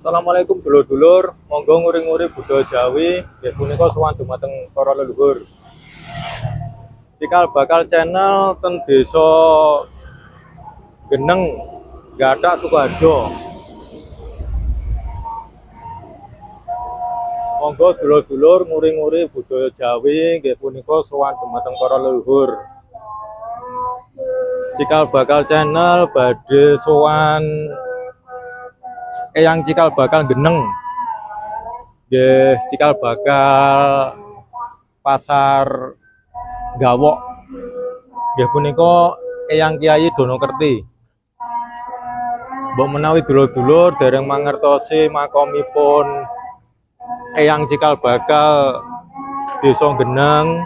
Assalamualaikum dulur-dulur, monggo nguri-nguri budaya Jawi, nggih punika sowan dumateng para leluhur. Cikal bakal channel ten Desa Geneng, Gathak Sukoharjo. Monggo dulur-dulur nguri-nguri budaya Jawi, nggih punika sowan dumateng para leluhur. Cikal bakal channel badhe sowan Eyang Cikal Bakal Geneng. Nggih, cikal bakal pasar Gawok. Nggih punika Eyang Kyai Donokerti. Mbok menawi dulur-dulur dereng mangertosi makomipun Eyang Cikal Bakal Desa Geneng,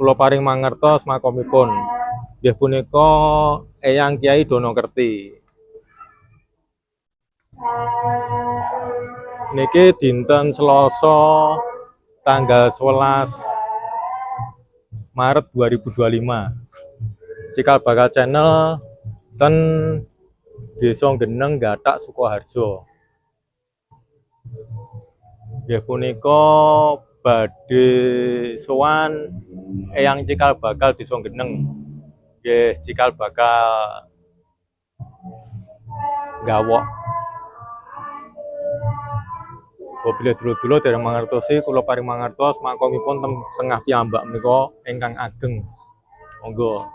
kula paring mangertos makomipun. Nggih punika Eyang Kyai Donokerti. Niki dinten Selasa tanggal 11 Maret 2025. Cikal bakal channel ten Desa Geneng, Gathak Sukoharjo. Nggih punika badhe sowan Eyang Cikal Bakal Desa Geneng. Nggih cikal bakal Gawok. Bila dulur-dulur dereng mangertosi, kula paring mangertos makomipun tengah piyambak menika ingkang ageng. Monggo.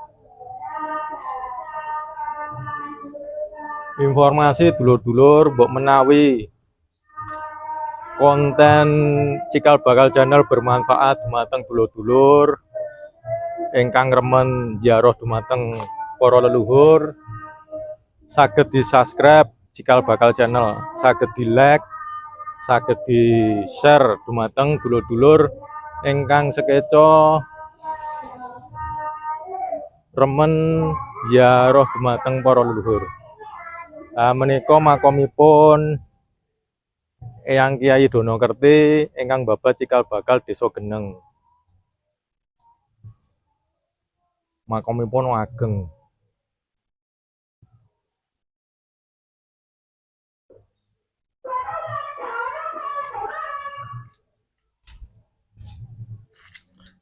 Informasi dulur-dulur mbok menawi konten Cikal Bakal channel bermanfaat dumateng dulur-dulur ingkang remen ziarah dumateng para leluhur, saged di-subscribe Cikal Bakal channel, saged di-like, saged di-share dumateng dulur-dulur ingkang sekeca remen ziarah dumateng para leluhur. Menika makomipun Eyang Kyai Donokerti ingkang babat Cikal Bakal Desa Geneng. Makomipun ageng.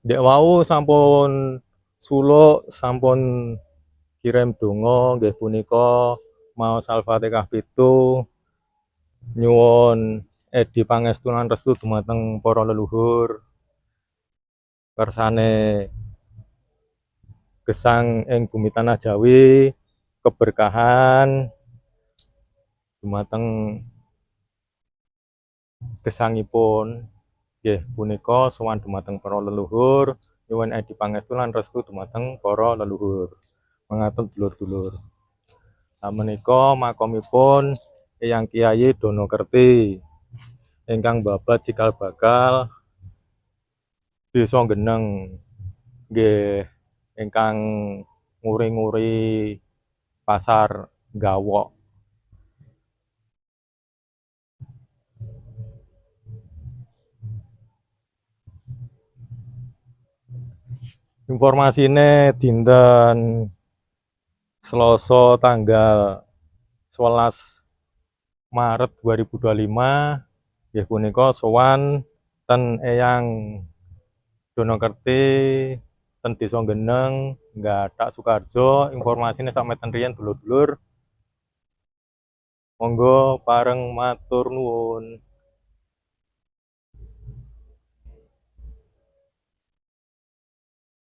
Dek wau sampun suluk, sampun kirim donga nggih punika maos Al-Fatihah 7 nyuwun edi pangestunan restu dumateng para leluhur. Kersane gesang ing bumi tanah Jawi, keberkahan dumateng gesangipun. Nggih punika sowan dumateng para leluhur, nyuwun edi pangestunan restu dumateng para leluhur. Mengaten dulur-dulur. Menika makomipun Eyang Kyai Donokerti ingkang babat Cikal Bakal Desa Geneng. Nggih ingkang nguri-nguri pasar Gawok. Informasine dinten Selasa tanggal 11 Maret 2025 nggih punika sowan ten Eyang Donokerti ten Desa Geneng, Gathak Sukoharjo. Informasine sameten riyen dulur-dulur. Monggo pareng matur nuwun.